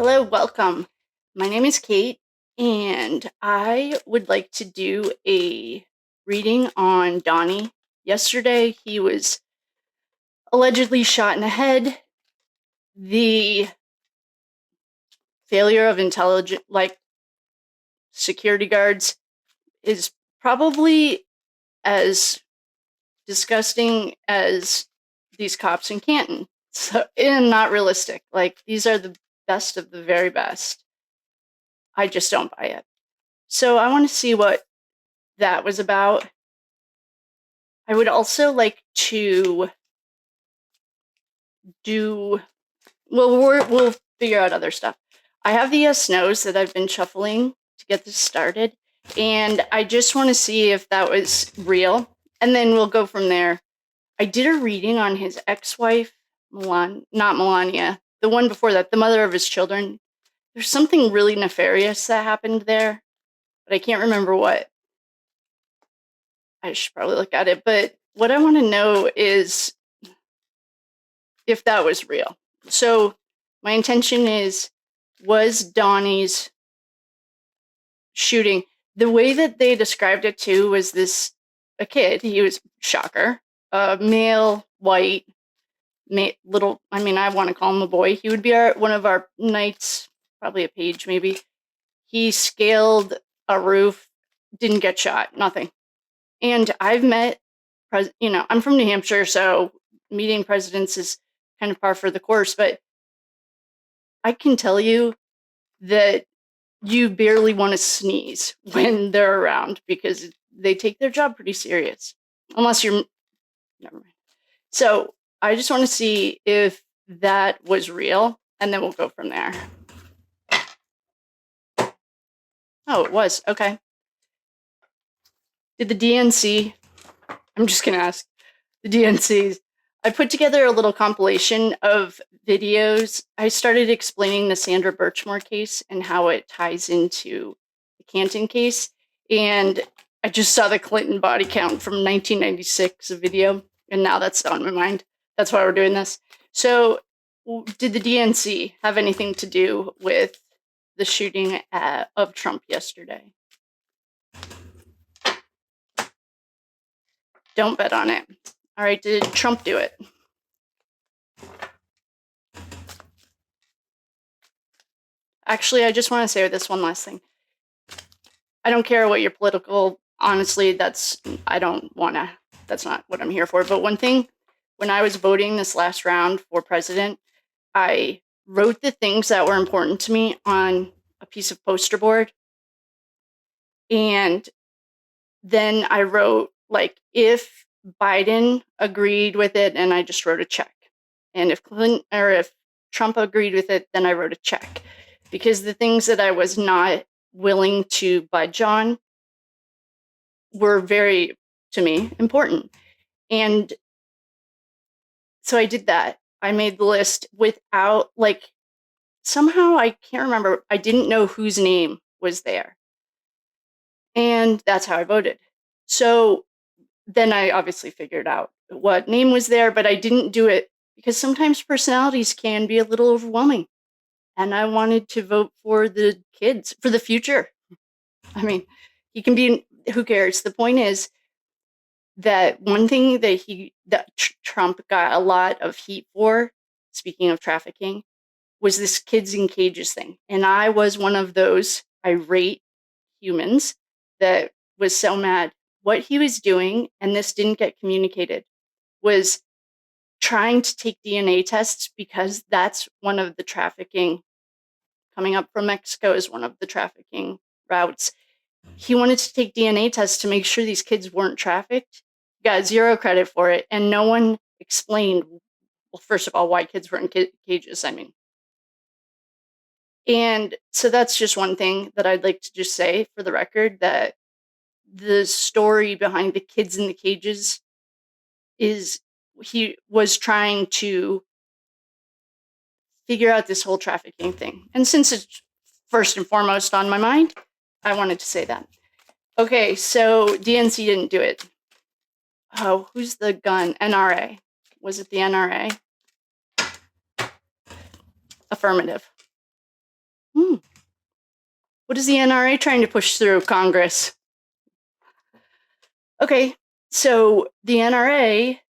Hello, welcome. My name is Kate, and I would like to do a reading on Donnie. Yesterday, he was allegedly shot in the head. The failure of intelligent, security guards is probably as disgusting as these cops in Canton. So, and not realistic. These are the best of the very best. I just don't buy it. So I want to see what that was about. I would also like to do, we'll figure out other stuff. I have the snows that I've been shuffling to get this started, and I just want to see if that was real, and then we'll go from there. I did a reading on his ex-wife, not Melania, the one before that, the mother of his children. There's something really nefarious that happened there, but I can't remember what. I should probably look at it, but what I want to know is if that was real. So my intention was Donnie's shooting, the way that they described it too was a kid, he was, shocker, male, white, little, I want to call him a boy. He would be one of our knights, probably a page maybe. He scaled a roof, didn't get shot, nothing. And I've met, I'm from New Hampshire, so meeting presidents is kind of par for the course, but I can tell you that you barely want to sneeze when they're around because they take their job pretty serious. Unless you're, never mind. So I just want to see if that was real, and then we'll go from there. Oh, it was. Okay. Did the DNC, I'm just going to ask, the DNCs, I put together a little compilation of videos. I started explaining the Sandra Birchmore case and how it ties into the Canton case. And I just saw the Clinton body count from 1996, a video, and now that's on my mind. That's why we're doing this. So did the DNC have anything to do with the shooting of Trump yesterday? Don't bet on it. All right, did Trump do it? Actually, I just want to say this one last thing. I don't care what your political, honestly, that's not what I'm here for. But one thing, when I was voting this last round for president, I wrote the things that were important to me on a piece of poster board. And then I wrote, if Biden agreed with it, and I just wrote a check. And if Trump agreed with it, then I wrote a check. Because the things that I was not willing to budge on were very, to me, important. And so I did that. I made the list without, somehow, I can't remember, I didn't know whose name was there. And that's how I voted. So then I obviously figured out what name was there, but I didn't do it because sometimes personalities can be a little overwhelming. And I wanted to vote for the kids, for the future. He can be, who cares? The point is that one thing that Trump got a lot of heat for, speaking of trafficking, was this kids in cages thing. And I was one of those irate humans that was so mad. What he was doing, and this didn't get communicated, was trying to take DNA tests because that's one of the trafficking, coming up from Mexico is one of the trafficking routes. He wanted to take DNA tests to make sure these kids weren't trafficked. Got zero credit for it, and no one explained, well, first of all, why kids were in cages. And so that's just one thing that I'd like to just say for the record, that the story behind the kids in the cages is he was trying to figure out this whole trafficking thing. And since it's first and foremost on my mind, I wanted to say that. Okay, so DNC didn't do it. Oh, who's the gun? NRA. Was it the NRA? Affirmative. What is the NRA trying to push through Congress? Okay, so the NRA,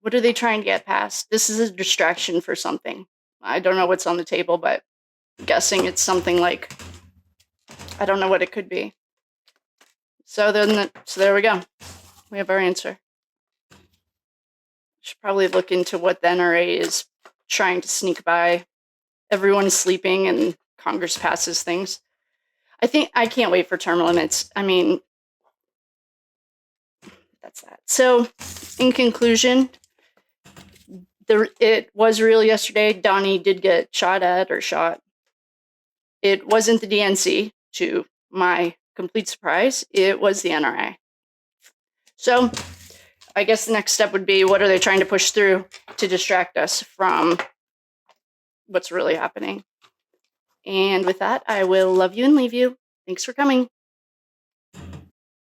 what are they trying to get passed? This is a distraction for something. I don't know what's on the table, but I'm guessing it's something like, I don't know what it could be. So there we go. We have our answer. Should probably look into what the NRA is trying to sneak by. Everyone is sleeping and Congress passes things. I can't wait for term limits. I mean, that's that. So, in conclusion, it was real yesterday. Donnie did get shot. It wasn't the DNC, to my complete surprise. It was the NRA. So, I guess the next step would be, what are they trying to push through to distract us from what's really happening? And with that, I will love you and leave you. Thanks for coming.